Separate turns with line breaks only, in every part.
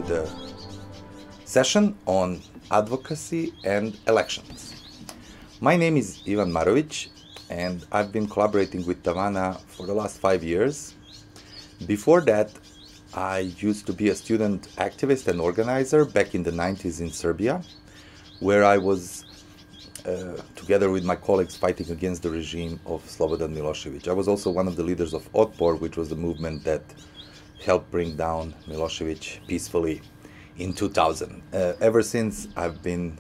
the session on advocacy and elections. My name is Ivan Maurovic, and I've been collaborating with Tavana for the last 5 years. Before that, I used to be a student activist and organizer back in the 90s in Serbia, where I was together with my colleagues fighting against the regime of Slobodan Milošević. I was also one of the leaders of Otpor, which was the movement that helped bring down Milošević peacefully in 2000. Ever since, I've been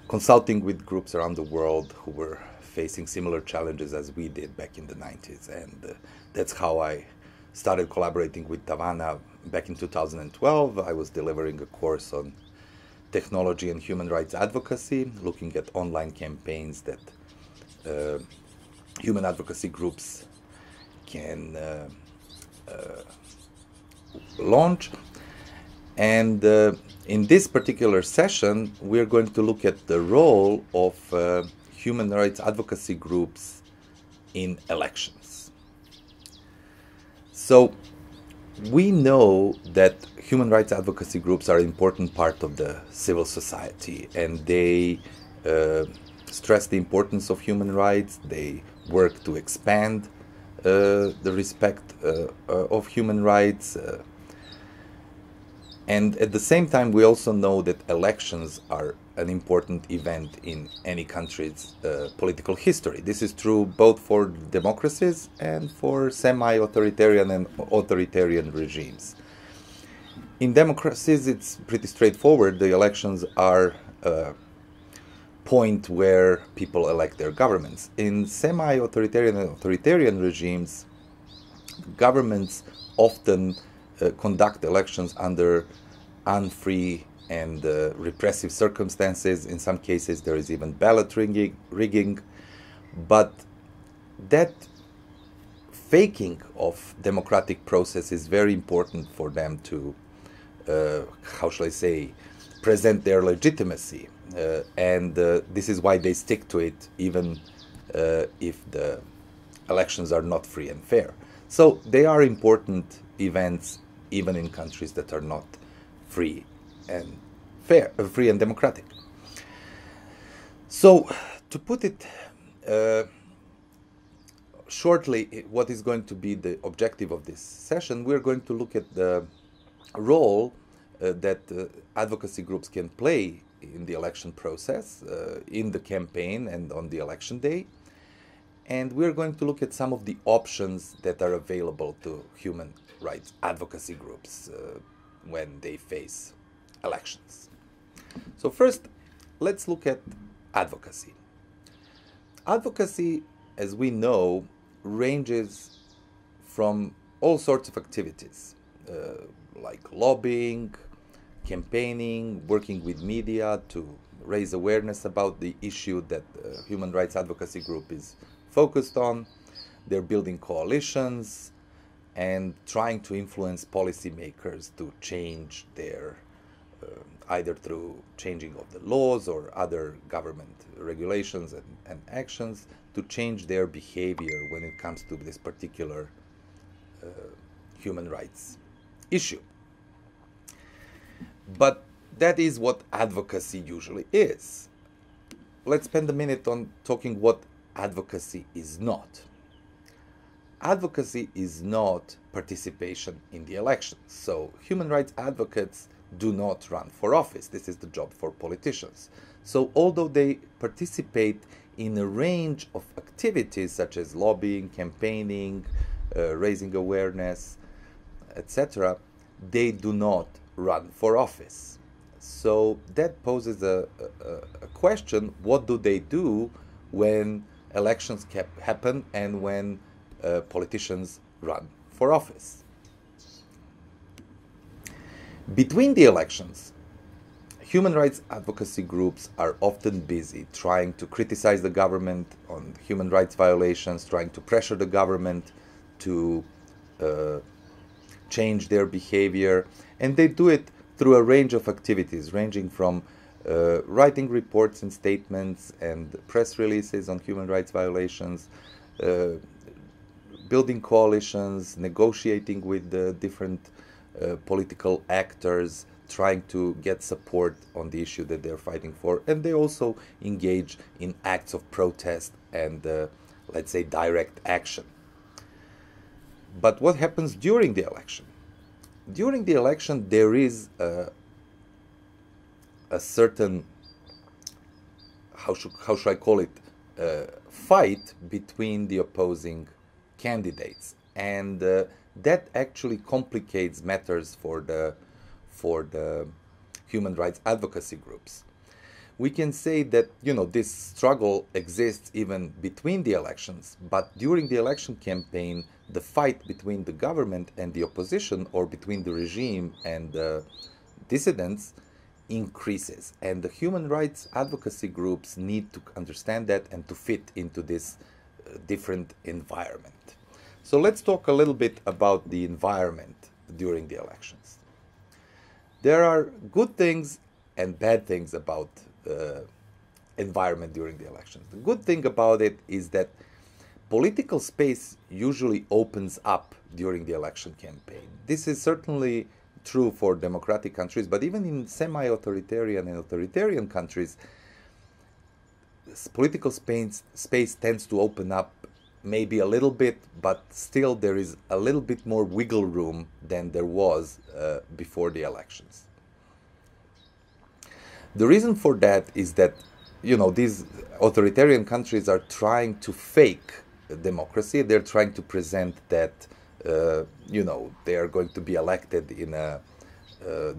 consulting with groups around the world who were facing similar challenges as we did back in the 90s, and that's how I started collaborating with Tavana back in 2012. I was delivering a course on technology and human rights advocacy, looking at online campaigns that human advocacy groups can launch. And in this particular session, we're going to look at the role of human rights advocacy groups in elections. So we know that human rights advocacy groups are an important part of the civil society, and they stress the importance of human rights. They work to expand the respect of human rights. And at the same time, we also know that elections are an important event in any country's political history. This is true both for democracies and for semi-authoritarian and authoritarian regimes. In democracies, it's pretty straightforward. The elections are a point where people elect their governments. In semi-authoritarian and authoritarian regimes, governments often conduct elections under unfree and repressive circumstances. In some cases, there is even ballot rigging. But that faking of democratic process is very important for them to, how shall I say, present their legitimacy. And this is why they stick to it, even if the elections are not free and fair. So they are important events even in countries that are not free and fair, free and democratic. So, to put it shortly, what is going to be the objective of this session? We're going to look at the role that advocacy groups can play in the election process, in the campaign and on the election day. And we're going to look at some of the options that are available to human rights advocacy groups when they face elections. So first, let's look at advocacy. Advocacy, as we know, ranges from all sorts of activities, like lobbying, campaigning, working with media to raise awareness about the issue that the human rights advocacy group is focused on. They're building coalitions and trying to influence policymakers to change their, either through changing of the laws or other government regulations and actions, to change their behavior when it comes to this particular human rights issue. But that is what advocacy usually is. Let's spend a minute on talking what advocacy is not. Advocacy is not participation in the elections. So human rights advocates do not run for office. This is the job for politicians. So although they participate in a range of activities such as lobbying, campaigning, raising awareness, etc., they do not run for office. So that poses a question: what do they do when elections happen and when politicians run for office? Between the elections, human rights advocacy groups are often busy trying to criticize the government on human rights violations, trying to pressure the government to change their behavior, and they do it through a range of activities, ranging from writing reports and statements and press releases on human rights violations, building coalitions, negotiating with the different political actors trying to get support on the issue that they're fighting for, and they also engage in acts of protest and, let's say, direct action. But what happens during the election? During the election, there is a certain, how should I call it, fight between the opposing candidates, and that actually complicates matters for the human rights advocacy groups. We can say that, you know, this struggle exists even between the elections, but during the election campaign, the fight between the government and the opposition, or between the regime and the dissidents, increases. And the human rights advocacy groups need to understand that and to fit into this different environment. So let's talk a little bit about the environment during the elections. There are good things and bad things about environment during the elections. The good thing about it is that political space usually opens up during the election campaign. This is certainly true for democratic countries, but even in semi-authoritarian and authoritarian countries, political space tends to open up maybe a little bit, but still there is a little bit more wiggle room than there was before the elections. The reason for that is that, you know, these authoritarian countries are trying to fake democracy. They're trying to present that, you know, they are going to be elected in a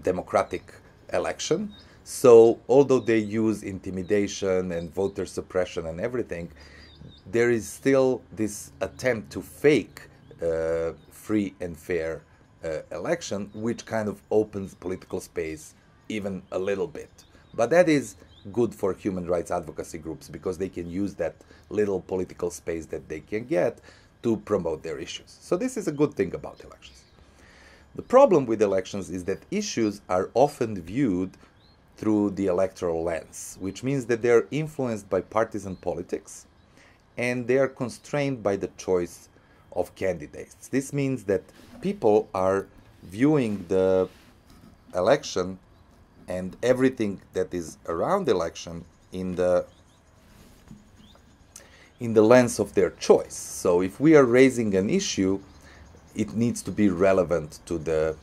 democratic election. So although they use intimidation and voter suppression and everything, there is still this attempt to fake free and fair election, which kind of opens political space even a little bit. But that is good for human rights advocacy groups, because they can use that little political space that they can get to promote their issues. So this is a good thing about elections. The problem with elections is that issues are often viewed through the electoral lens, which means that they are influenced by partisan politics, and they are constrained by the choice of candidates. This means that people are viewing the election and everything that is around the election in the lens of their choice. So if we are raising an issue, it needs to be relevant to the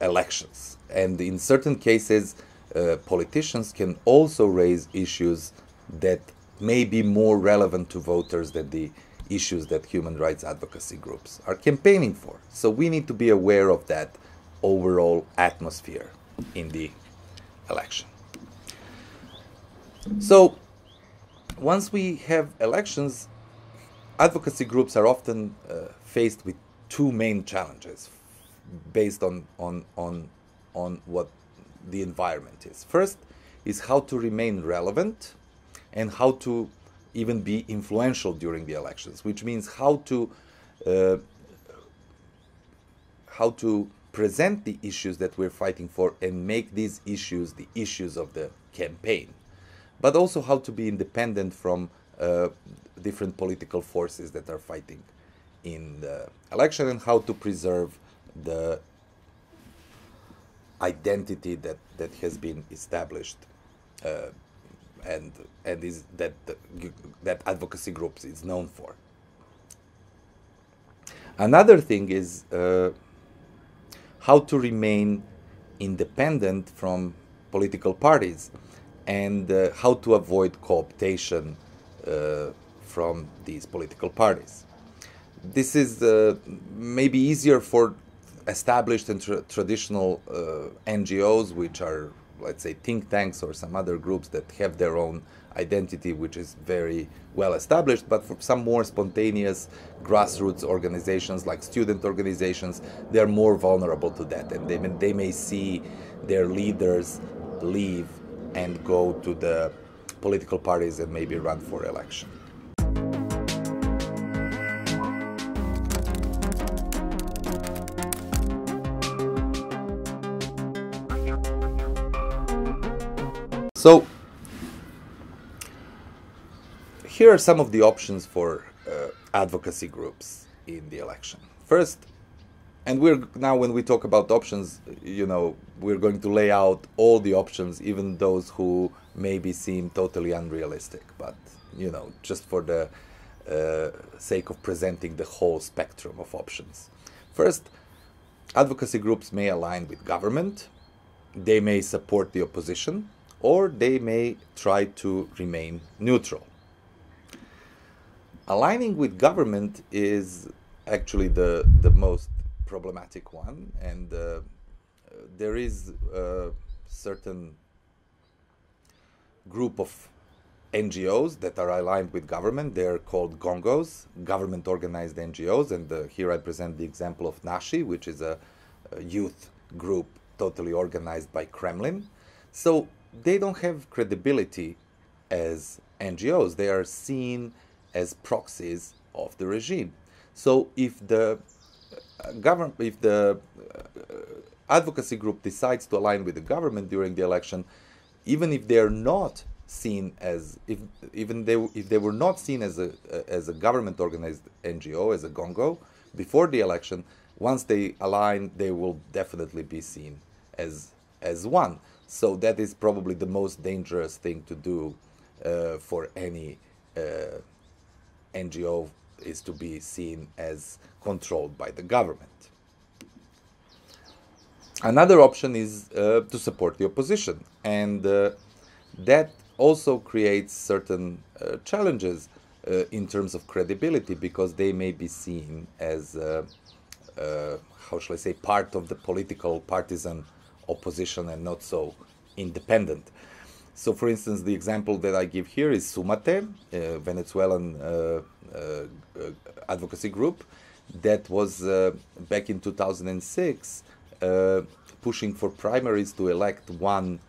elections. And in certain cases, politicians can also raise issues that may be more relevant to voters than the issues that human rights advocacy groups are campaigning for. So we need to be aware of that overall atmosphere in the election. So once we have elections, advocacy groups are often faced with two main challenges based on what the environment is. First is how to remain relevant and how to even be influential during the elections, which means how to present the issues that we're fighting for and make these issues the issues of the campaign, but also how to be independent from different political forces that are fighting in the election, and how to preserve the identity that has been established and is that advocacy groups is known for. Another thing is how to remain independent from political parties, and how to avoid cooptation from these political parties. This is maybe easier for established and traditional NGOs, which are, let's say, think tanks or some other groups that have their own identity, which is very well established. But for some more spontaneous grassroots organizations like student organizations, they're more vulnerable to that, and they may see their leaders leave and go to the political parties and maybe run for election. So here are some of the options for advocacy groups in the election. First, And we're now, when we talk about options, we're going to lay out all the options, even those who maybe seem totally unrealistic. But, just for the sake of presenting the whole spectrum of options. First, advocacy groups may align with government, they may support the opposition, or they may try to remain neutral. Aligning with government is actually the most problematic one, and there is a certain group of NGOs that are aligned with government. They are called GONGOs, government-organized NGOs, and here I present the example of Nashi, which is a youth group totally organized by Kremlin. So they don't have credibility as NGOs. They are seen as proxies of the regime. So if the advocacy group decides to align with the government during the election, even if they are not seen as, if they were not seen as a government organized NGO, as a GONGO before the election, once they align, they will definitely be seen as one. So that is probably the most dangerous thing to do for any NGO, is to be seen as controlled by the government. Another option is to support the opposition, and that also creates certain challenges in terms of credibility, because they may be seen as, how shall I say, part of the political partisan opposition and not so independent. So, for instance, the example that I give here is Sumate, a Venezuelan advocacy group that was back in 2006 pushing for primaries to elect one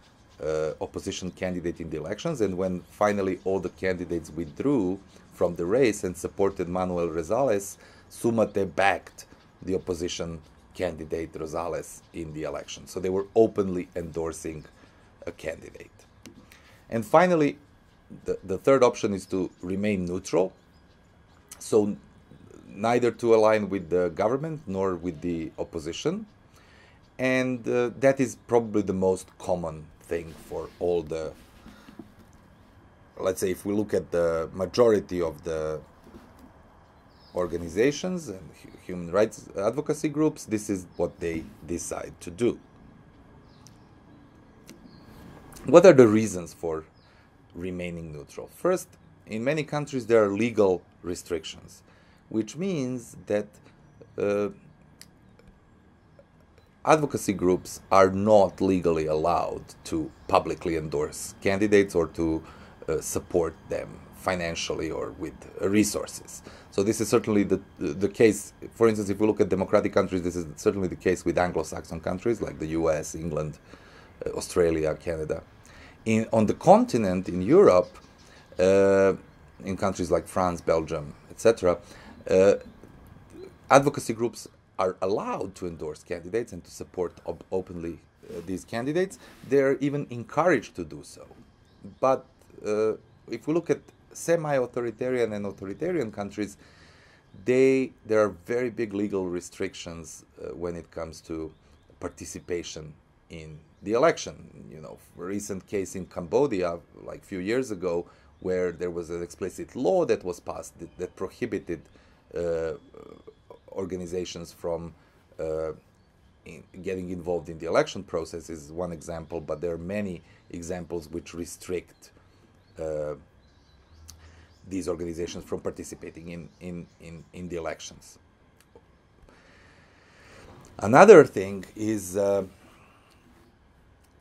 opposition candidate in the elections, and when finally all the candidates withdrew from the race and supported Manuel Rosales, Sumate backed the opposition candidate Rosales in the election. So they were openly endorsing a candidate. And finally, the third option is to remain neutral. So neither to align with the government nor with the opposition. And that is probably the most common thing for all the, let's say, if we look at the majority of the organizations and human rights advocacy groups, this is what they decide to do. What are the reasons for remaining neutral? First, in many countries there are legal restrictions, which means that advocacy groups are not legally allowed to publicly endorse candidates or to support them financially or with resources. So this is certainly the case. For instance, if we look at democratic countries, this is certainly the case with Anglo-Saxon countries like the US, England, Australia, Canada. On the continent, in Europe, in countries like France, Belgium, etc., advocacy groups are allowed to endorse candidates and to support openly these candidates. They're even encouraged to do so. But if we look at semi-authoritarian and authoritarian countries, there are very big legal restrictions when it comes to participation in the election. A recent case in Cambodia, like a few years ago, where there was an explicit law that was passed that prohibited organizations from getting involved in the election process is one example, but there are many examples which restrict these organizations from participating in the elections. Another thing is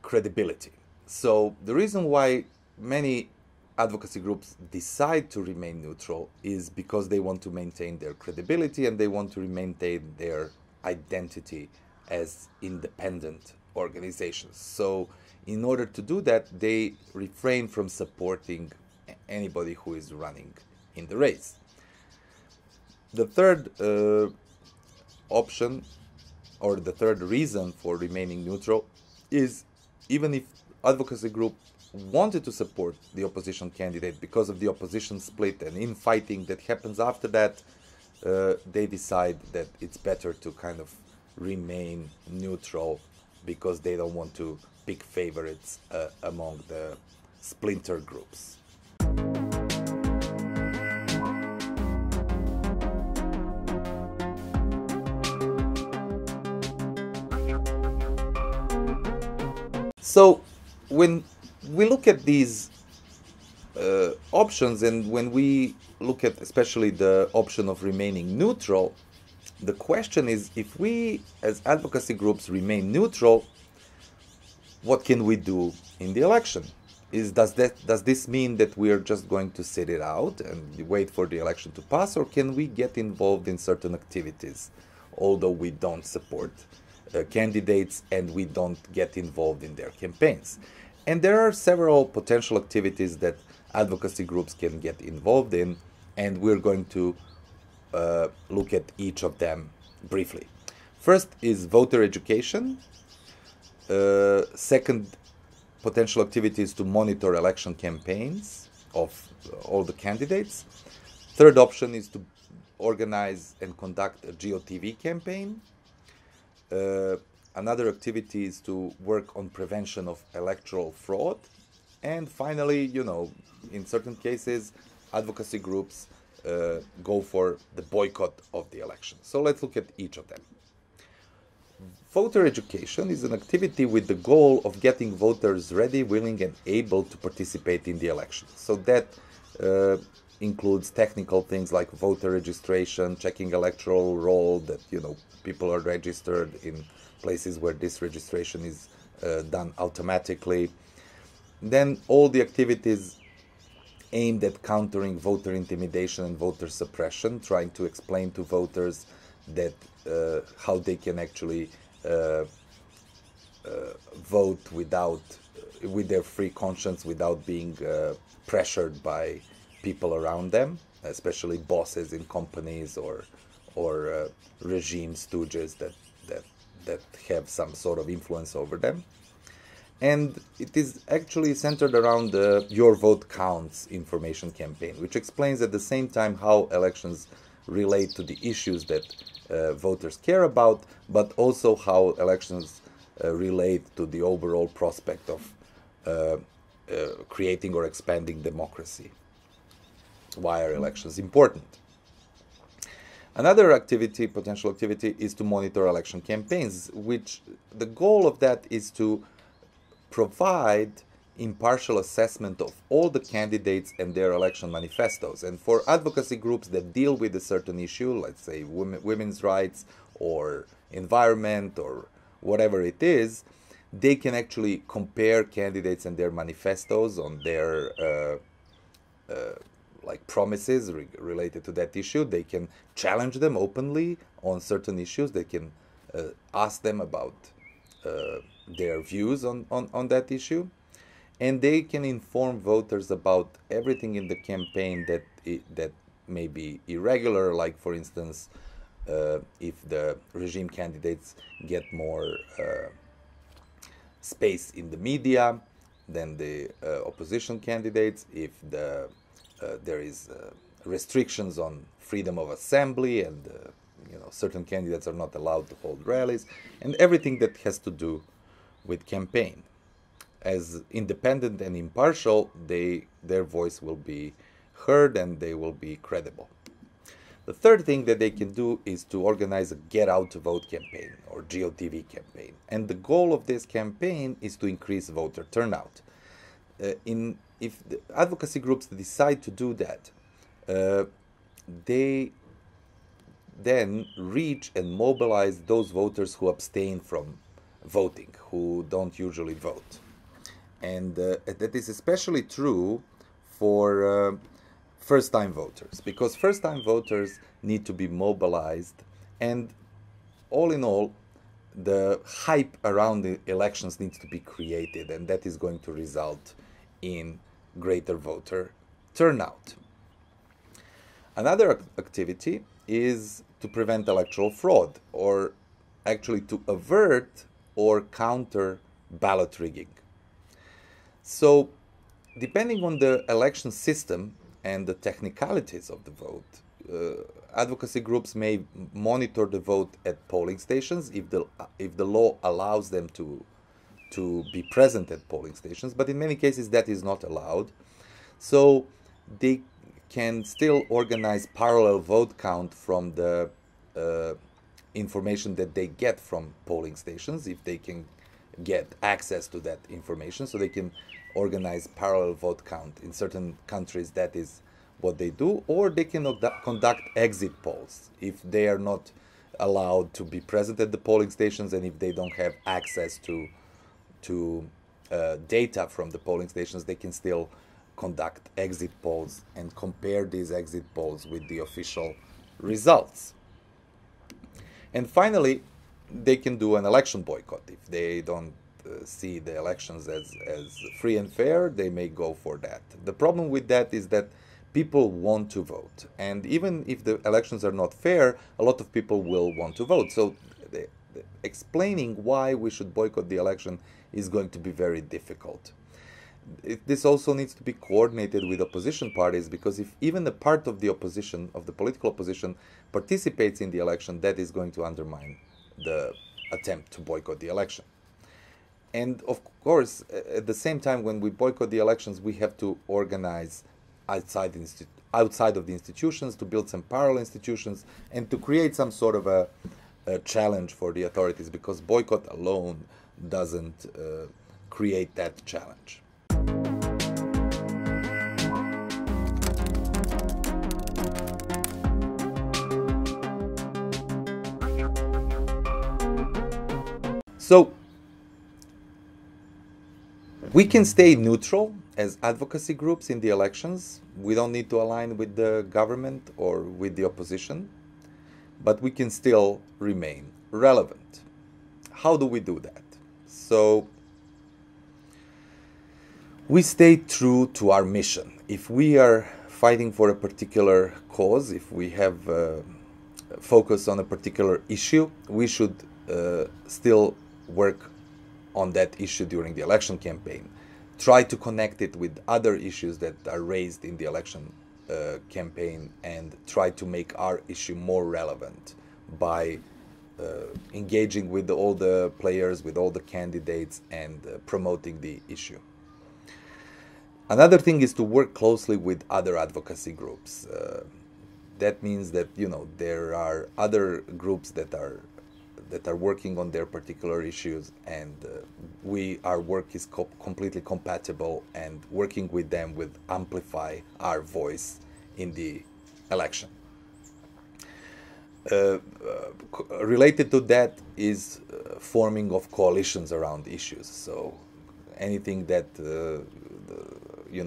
credibility. So the reason why many advocacy groups decide to remain neutral is because they want to maintain their credibility and they want to maintain their identity as independent organizations. So in order to do that, they refrain from supporting anybody who is running in the race. The third option, or the third reason for remaining neutral, is even if advocacy group wanted to support the opposition candidate, because of the opposition split and infighting that happens after that, they decide that it's better to kind of remain neutral because they don't want to pick favorites among the splinter groups. So when we look at these options, and when we look at especially the option of remaining neutral, the question is, if we as advocacy groups remain neutral, what can we do in the election? Does this mean that we are just going to sit it out and wait for the election to pass, or can we get involved in certain activities, although we don't support candidates and we don't get involved in their campaigns? And there are several potential activities that advocacy groups can get involved in, and we're going to look at each of them briefly. First is voter education. Second potential activity is to monitor election campaigns of all the candidates. Third option is to organize and conduct a GeoTV campaign. Another activity is to work on prevention of electoral fraud. And finally, in certain cases, advocacy groups go for the boycott of the election. So let's look at each of them. Voter education is an activity with the goal of getting voters ready, willing, and able to participate in the election. So that includes technical things like voter registration, checking electoral roll, that people are registered in places where this registration is done automatically. Then all the activities aimed at countering voter intimidation and voter suppression, trying to explain to voters that how they can actually vote with their free conscience, without being pressured by people around them, especially bosses in companies or regime stooges that have some sort of influence over them. And it is actually centered around the Your Vote Counts information campaign, which explains at the same time how elections relate to the issues that voters care about, but also how elections relate to the overall prospect of creating or expanding democracy. Why are elections important? Another potential activity, is to monitor election campaigns, which the goal of that is to provide impartial assessment of all the candidates and their election manifestos. And for advocacy groups that deal with a certain issue, let's say women's rights or environment or whatever it is, they can actually compare candidates and their manifestos on their promises related to that issue. They can challenge them openly on certain issues. They can ask them about their views on that issue, and they can inform voters about everything in the campaign that may be irregular, like for instance if the regime candidates get more space in the media than the opposition candidates, if there is restrictions on freedom of assembly, and certain candidates are not allowed to hold rallies, and everything that has to do with campaign. As independent and impartial, their voice will be heard and they will be credible. The third thing that they can do is to organize a Get Out to Vote campaign or GeoTV campaign. And the goal of this campaign is to increase voter turnout. If the advocacy groups decide to do that, they then reach and mobilize those voters who abstain from voting, who don't usually vote. And that is especially true for first-time voters, because first-time voters need to be mobilized, and all in all, the hype around the elections needs to be created, and that is going to result in greater voter turnout. Another activity is to prevent electoral fraud, or actually to avert or counter ballot rigging. So, depending on the election system and the technicalities of the vote, advocacy groups may monitor the vote at polling stations if the law allows them to be present at polling stations, but in many cases that is not allowed. So they can still organize parallel vote count from the information that they get from polling stations, if they can get access to that information. So they can organize parallel vote count. In certain countries that is what they do, or they can conduct exit polls if they are not allowed to be present at the polling stations, and if they don't have access to data from the polling stations, they can still conduct exit polls and compare these exit polls with the official results. And finally, they can do an election boycott. If they don't see the elections as free and fair, they may go for that. The problem with that is that people want to vote. And even if the elections are not fair, a lot of people will want to vote. So explaining why we should boycott the election is going to be very difficult. This also needs to be coordinated with opposition parties, because if even a part of the opposition, of the political opposition, participates in the election, that is going to undermine the attempt to boycott the election. And of course, at the same time, when we boycott the elections, we have to organize outside of the institutions, to build some parallel institutions, and to create some sort of a challenge for the authorities, because boycott alone doesn't create that challenge. So we can stay neutral as advocacy groups in the elections. We don't need to align with the government or with the opposition, but we can still remain relevant. How do we do that? So we stay true to our mission. If we are fighting for a particular cause, if we have focus on a particular issue, we should still work on that issue during the election campaign. Try to connect it with other issues that are raised in the election campaign, and try to make our issue more relevant by engaging with all the players, with all the candidates, and promoting the issue. Another thing is to work closely with other advocacy groups. That means that, you know, there are other groups that are working on their particular issues, and our work is completely compatible, and working with them will amplify our voice in the election. Related to that is forming of coalitions around issues. So anything that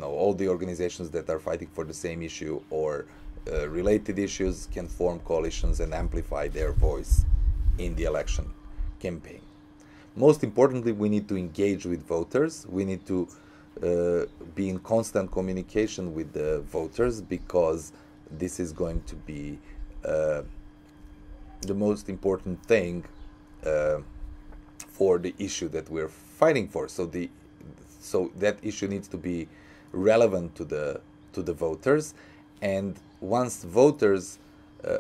all the organizations that are fighting for the same issue or related issues can form coalitions and amplify their voice in the election campaign. Most importantly, we need to engage with voters. We need to be in constant communication with the voters, because this is going to be the most important thing for the issue that we're fighting for. So that issue needs to be relevant to the voters, and once voters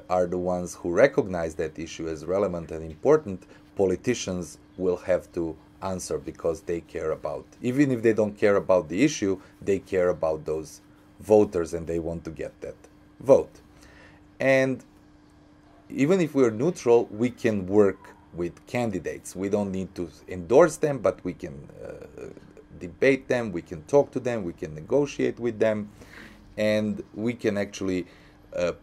are the ones who recognize that issue as relevant and important, politicians will have to answer, because they care about, even if they don't care about the issue, they care about those voters and they want to get that vote. And even if we're neutral, we can work with candidates. We don't need to endorse them, but we can debate them, we can talk to them, we can negotiate with them, and we can actually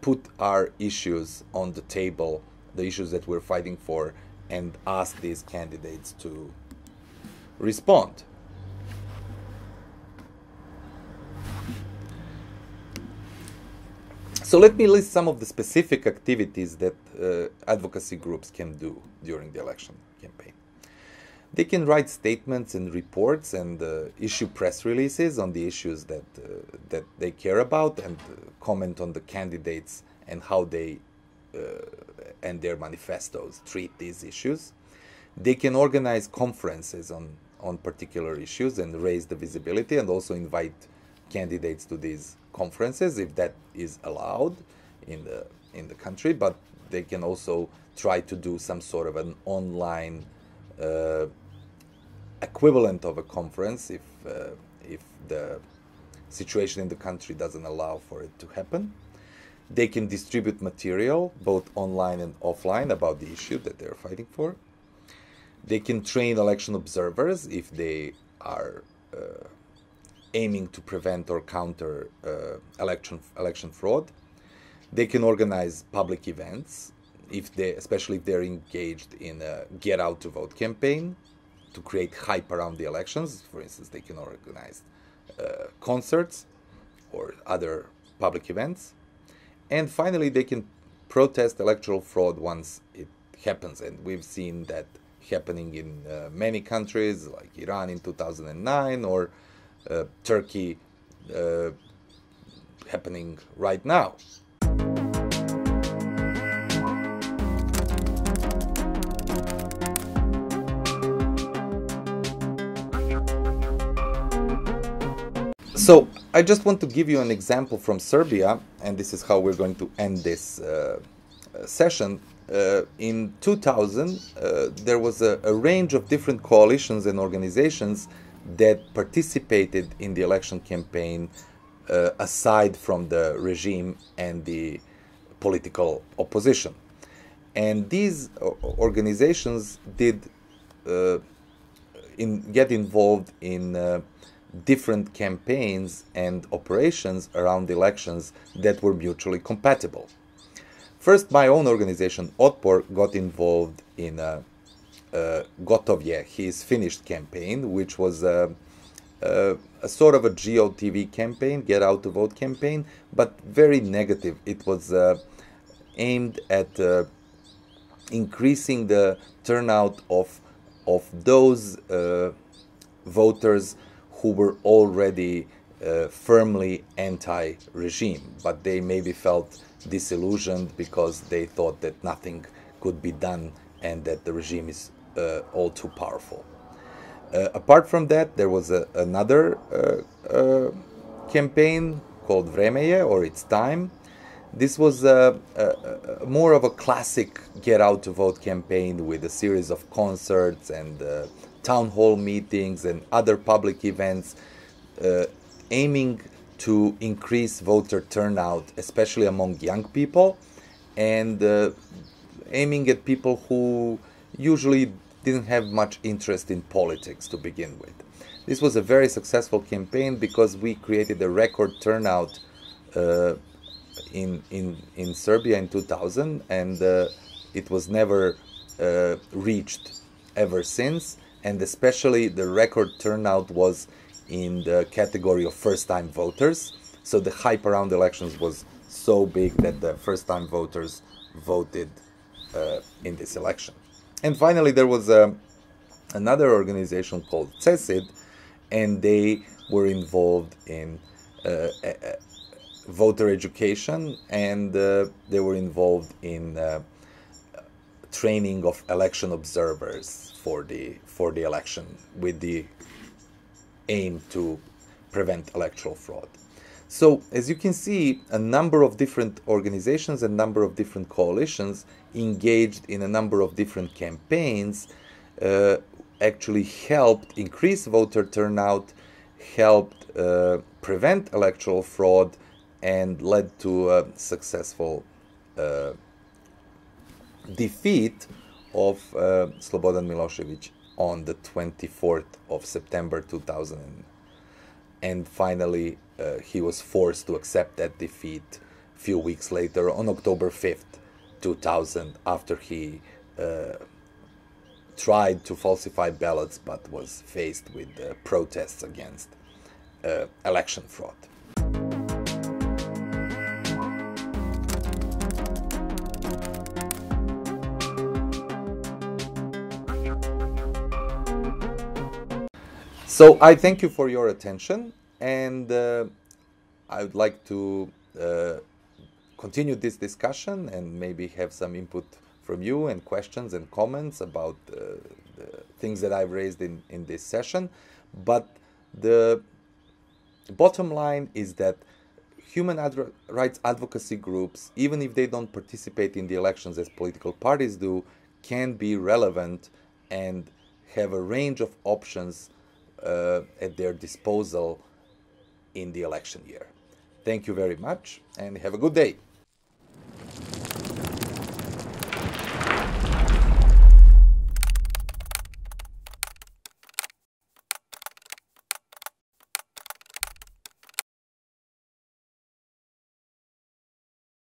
put our issues on the table, the issues that we're fighting for, and ask these candidates to respond. So let me list some of the specific activities that advocacy groups can do during the election campaign. They can write statements and reports and issue press releases on the issues that they care about, and comment on the candidates and how they and their manifestos treat these issues. They can organize conferences on particular issues and raise the visibility, and also invite candidates to these conferences if that is allowed in the country, but they can also try to do some sort of an online equivalent of a conference if the situation in the country doesn't allow for it to happen. They can distribute material, both online and offline, about the issue that they're fighting for. They can train election observers if they are aiming to prevent or counter election fraud. They can organize public events, especially if they're engaged in a get out to vote campaign to create hype around the elections. For instance, they can organize concerts or other public events. And finally, they can protest electoral fraud once it happens. And we've seen that happening in many countries, like Iran in 2009, or Turkey happening right now. So I just want to give you an example from Serbia, and this is how we're going to end this session. In 2000, there was a range of different coalitions and organizations that participated in the election campaign aside from the regime and the political opposition. And these organizations did get involved in different campaigns and operations around elections that were mutually compatible. First, my own organization, Otpor, got involved in Gotovje, his finished campaign, which was a sort of a GOTV campaign, get out to vote campaign, but very negative. It was aimed at increasing the turnout of those voters who were already firmly anti-regime, but they maybe felt disillusioned because they thought that nothing could be done and that the regime is all too powerful. Apart from that, there was another campaign called Vremeje, or It's Time. This was more of a classic get out to vote campaign with a series of concerts and town hall meetings and other public events aiming to increase voter turnout, especially among young people, and aiming at people who usually didn't have much interest in politics to begin with. This was a very successful campaign because we created a record turnout in Serbia in 2000, and it was never reached ever since. And especially the record turnout was in the category of first-time voters. So the hype around elections was so big that the first-time voters voted in this election. And finally, there was another organization called CESID, and they were involved in voter education, and they were involved in training of election observers for the election, with the aim to prevent electoral fraud. So, as you can see, a number of different organizations, a number of different coalitions engaged in a number of different campaigns actually helped increase voter turnout, helped prevent electoral fraud, and led to a successful defeat of Slobodan Milošević on the 24th of September 2000. And finally, he was forced to accept that defeat a few weeks later on October 5th, 2000, after he tried to falsify ballots but was faced with protests against election fraud. So I thank you for your attention, and I would like to continue this discussion and maybe have some input from you and questions and comments about the things that I've raised in this session. But the bottom line is that rights advocacy groups, even if they don't participate in the elections as political parties do, can be relevant and have a range of options at their disposal in the election year. Thank you very much and have a good day.